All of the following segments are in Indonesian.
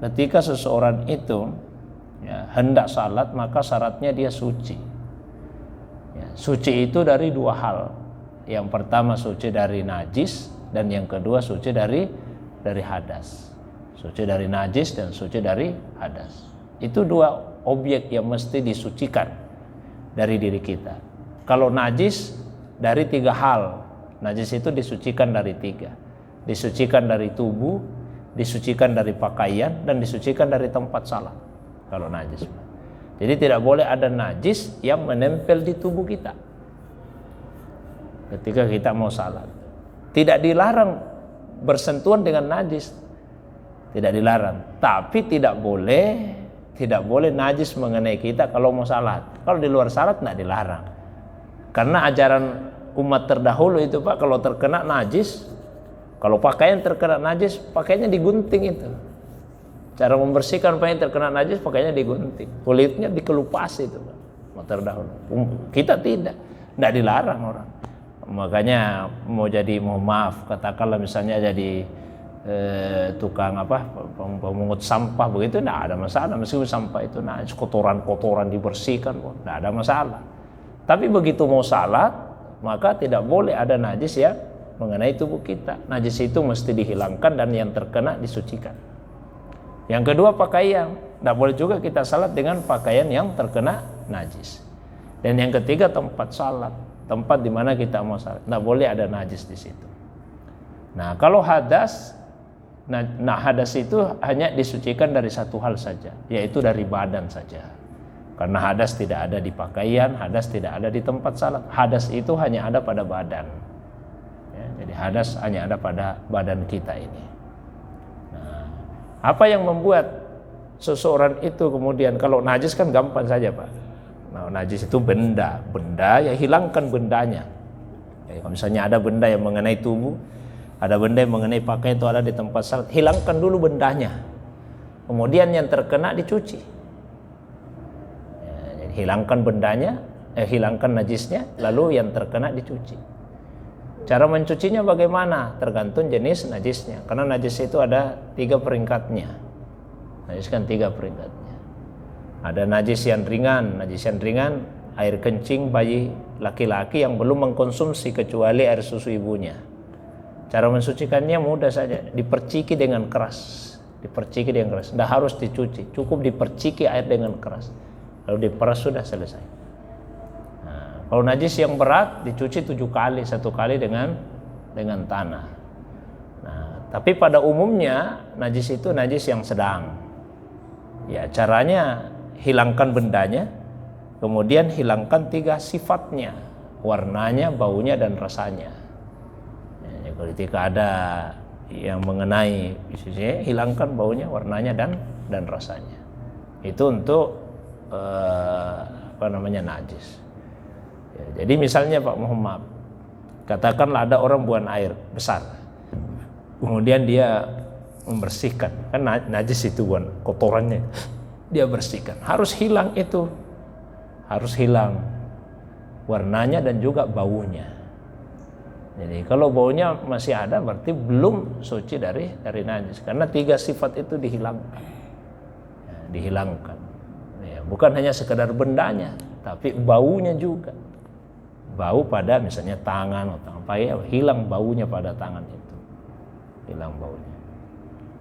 ketika seseorang itu hendak salat, maka syaratnya dia suci. Suci itu dari dua hal. Yang pertama suci dari najis, dan yang kedua suci dari hadas. Suci dari najis dan suci dari hadas. Itu dua objek yang mesti disucikan dari diri kita. Kalau najis dari tiga hal. Najis itu disucikan dari tiga. Disucikan dari tubuh, disucikan dari pakaian, dan disucikan dari tempat salat. Kalau najis. Jadi tidak boleh ada najis yang menempel di tubuh kita ketika kita mau salat. Tidak dilarang bersentuhan dengan najis, tidak dilarang. Tapi tidak boleh najis mengenai kita kalau mau salat. Kalau di luar salat tidak dilarang. Karena ajaran umat terdahulu itu Pak, kalau terkena najis, kalau pakaian terkena najis, pakaiannya digunting itu. Cara membersihkan pakaian terkena najis, pakaiannya digunting. Kulitnya dikelupasi itu Pak, umat terdahulu. Kita tidak dilarang orang. Makanya mohon maaf, katakanlah misalnya jadi tukang pemungut sampah begitu, tidak ada masalah. Meskipun sampah itu najis, kotoran dibersihkan, tidak ada masalah. Tapi begitu mau salat, maka tidak boleh ada najis ya mengenai tubuh kita. Najis itu mesti dihilangkan dan yang terkena disucikan. Yang kedua pakaian, tidak boleh juga kita salat dengan pakaian yang terkena najis. Dan yang ketiga tempat salat, tempat di mana kita mau salat, tidak boleh ada najis di situ. Nah kalau hadas, hadas itu hanya disucikan dari satu hal saja, yaitu dari badan saja. Karena hadas tidak ada di pakaian, hadas tidak ada di tempat salat. Hadas itu hanya ada pada badan. Jadi hadas hanya ada pada badan kita ini. Nah, apa yang membuat seseorang itu kemudian, kalau najis kan gampang saja Pak. Nah, najis itu benda ya hilangkan bendanya. Kalau misalnya ada benda yang mengenai tubuh, ada benda yang mengenai pakaian itu ada di tempat salat, hilangkan dulu bendanya. Kemudian yang terkena dicuci. Hilangkan bendanya, hilangkan najisnya, lalu yang terkena dicuci. Cara mencucinya bagaimana? Tergantung jenis najisnya. Karena najis itu ada 3 peringkatnya. Najis kan 3 peringkatnya. Ada najis yang ringan. Najis yang ringan air kencing bayi laki-laki yang belum mengkonsumsi kecuali air susu ibunya. Cara mensucikannya mudah saja, diperciki dengan keras. Tidak harus dicuci, cukup diperciki air dengan keras. Lalu diperas, sudah selesai. Nah, kalau najis yang berat dicuci 7 kali, 1 kali dengan tanah. Nah, tapi pada umumnya najis itu najis yang sedang. Ya, caranya hilangkan bendanya, kemudian hilangkan 3 sifatnya, warnanya, baunya, dan rasanya. Ya, ketika ada yang mengenai, hilangkan baunya, warnanya, dan rasanya. Itu untuk najis. Ya, jadi misalnya Pak Muhammad, katakanlah ada orang buang air besar, kemudian dia membersihkan, kan najis itu buang kotorannya, dia bersihkan, harus hilang itu, harus hilang warnanya dan juga baunya. Jadi kalau baunya masih ada berarti belum suci dari najis, karena 3 sifat itu dihilangkan. Ya, dihilangkan. Bukan hanya sekedar bendanya, tapi baunya juga. Bau pada misalnya tangan atau apa ya, hilang baunya pada tangan itu. Hilang baunya.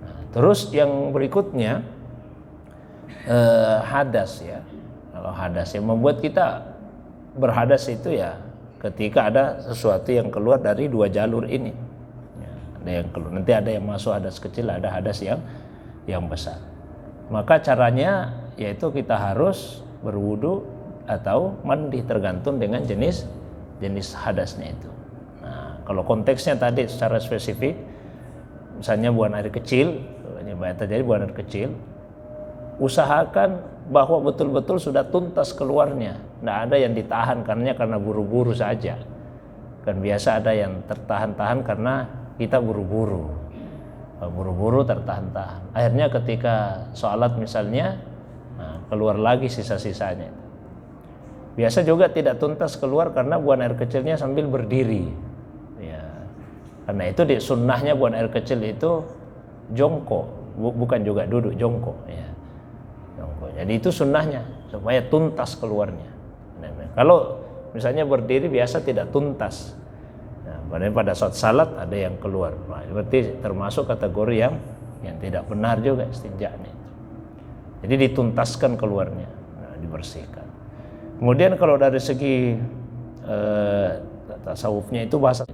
Nah, terus yang berikutnya hadas ya. Kalau hadas yang membuat kita berhadas itu ya ketika ada sesuatu yang keluar dari 2 jalur ini. Ya, ada yang keluar, nanti ada yang masuk hadas kecil, ada hadas yang besar. Maka caranya yaitu kita harus berwudu atau mandi tergantung dengan jenis hadasnya itu. Nah, kalau konteksnya tadi secara spesifik, misalnya buang air kecil, terjadi buang air kecil, usahakan bahwa betul-betul sudah tuntas keluarnya. Tidak ada yang ditahan karena buru-buru saja. Kan biasa ada yang tertahan-tahan karena kita buru-buru tertahan-tahan. Akhirnya ketika sholat misalnya, keluar lagi sisa-sisanya. Biasa juga tidak tuntas keluar karena buang air kecilnya sambil berdiri. Ya. Karena itu di sunnahnya buang air kecil itu jongkok. bukan juga duduk, jongkok ya. Jongkok. Jadi itu sunnahnya supaya tuntas keluarnya. Kalau misalnya berdiri biasa tidak tuntas. Nah, pada saat salat ada yang keluar. Nah, berarti termasuk kategori yang tidak benar juga istinjanya. Jadi dituntaskan keluarnya, dibersihkan. Kemudian kalau dari segi tasawufnya itu bahasa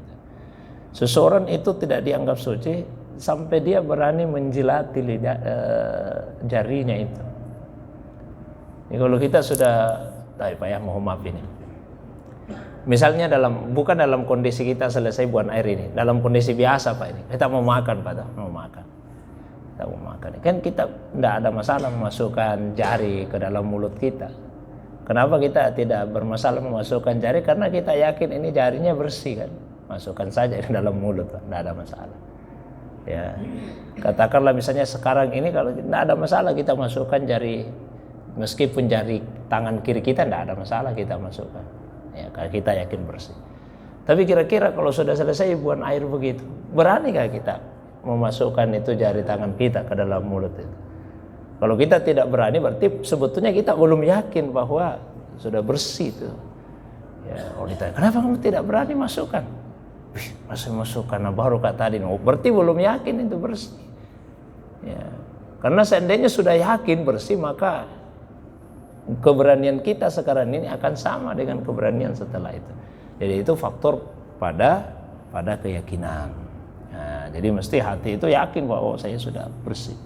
seseorang itu tidak dianggap suci sampai dia berani menjilati jarinya itu. Ini kalau kita sudah, Pak ya, mohon maaf ini. Misalnya bukan dalam kondisi kita selesai buang air ini, dalam kondisi biasa Pak ini, kita mau makan Pak, mau makan. Kita mau makan. Kan kita tidak ada masalah memasukkan jari ke dalam mulut kita. Kenapa kita tidak bermasalah memasukkan jari? Karena kita yakin ini jarinya bersih kan. Masukkan saja ke dalam mulut, tidak ada masalah. Ya, katakanlah misalnya sekarang ini kalau tidak ada masalah kita masukkan jari, meskipun jari tangan kiri kita tidak ada masalah kita masukkan. Ya, kalau kita yakin bersih. Tapi kira-kira kalau sudah selesai buang air begitu, beranikah kita memasukkan itu jari tangan kita ke dalam mulut itu? Kalau kita tidak berani berarti sebetulnya kita belum yakin bahwa sudah bersih itu. Ya, kalau ditanya, kenapa kamu tidak berani masukkan? Masukkan baru kata tadi, berarti belum yakin itu bersih. Ya, karena seandainya sudah yakin bersih maka keberanian kita sekarang ini akan sama dengan keberanian setelah itu. Jadi itu faktor pada keyakinan. Nah, jadi mesti hati itu yakin bahwa saya sudah bersih.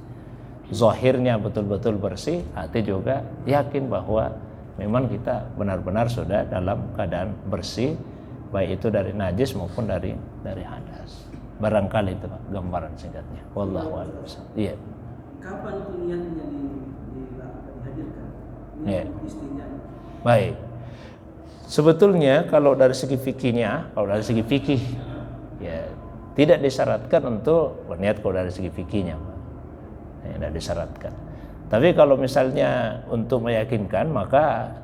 Zahirnya betul-betul bersih, hati juga yakin bahwa memang kita benar-benar sudah dalam keadaan bersih, baik itu dari najis maupun dari hadas. Barangkali itu Pak, gambaran singkatnya. Wallahu a'lam. Iya. Kapan itu niatnya dihadirkan? Niat istinja. Baik. Sebetulnya kalau dari segi fikihnya, ya tidak disyaratkan untuk berniat kalau dari segi fikihnya, Pak. Tidak disyaratkan. Tapi kalau misalnya untuk meyakinkan maka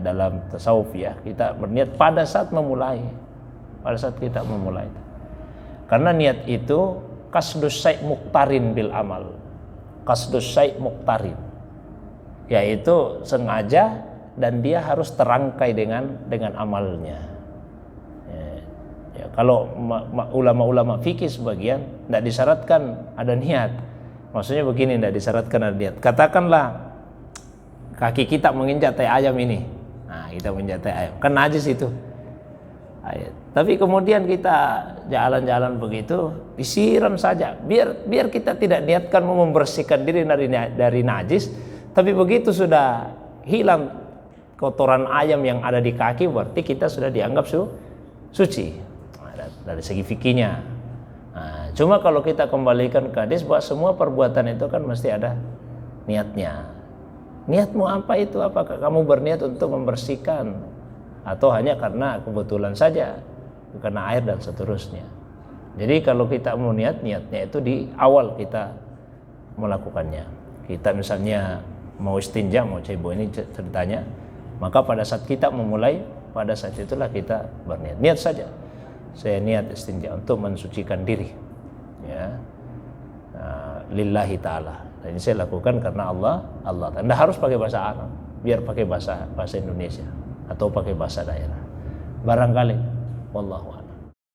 dalam tasawuf ya kita berniat pada saat kita memulai. Karena niat itu qasdus syai' muqtarin bil amal. Qasdus syai' muqtarin, yaitu sengaja dan dia harus terangkai dengan amalnya. Ya, kalau ulama-ulama fikih sebagian tidak disyaratkan ada niat. Maksudnya begini, tidak disyaratkan ada niat. Katakanlah kaki kita menginjak tai ayam ini. Nah, kita menginjak tai ayam. Kan najis itu. Tapi kemudian kita jalan-jalan begitu, disiram saja. Biar kita tidak niatkan membersihkan diri dari najis, tapi begitu sudah hilang kotoran ayam yang ada di kaki, berarti kita sudah dianggap suci. Nah, dari segi fikihnya. Nah, cuma kalau kita kembalikan ke hadis bahwa semua perbuatan itu kan mesti ada niatnya. Niatmu apa itu? Apakah kamu berniat untuk membersihkan atau hanya karena kebetulan saja karena air dan seterusnya? Jadi kalau kita mau niatnya itu di awal kita melakukannya. Kita misalnya mau istinja, mau cebo ini ceritanya, maka pada saat kita memulai, pada saat itulah kita berniat. Niat saja. Saya niat istinja untuk mensucikan diri, ya, lillahi ta'ala. Dan ini saya lakukan karena Allah. Anda harus pakai bahasa Arab, biar pakai bahasa Indonesia atau pakai bahasa daerah. Barangkali, wallahu a'lam.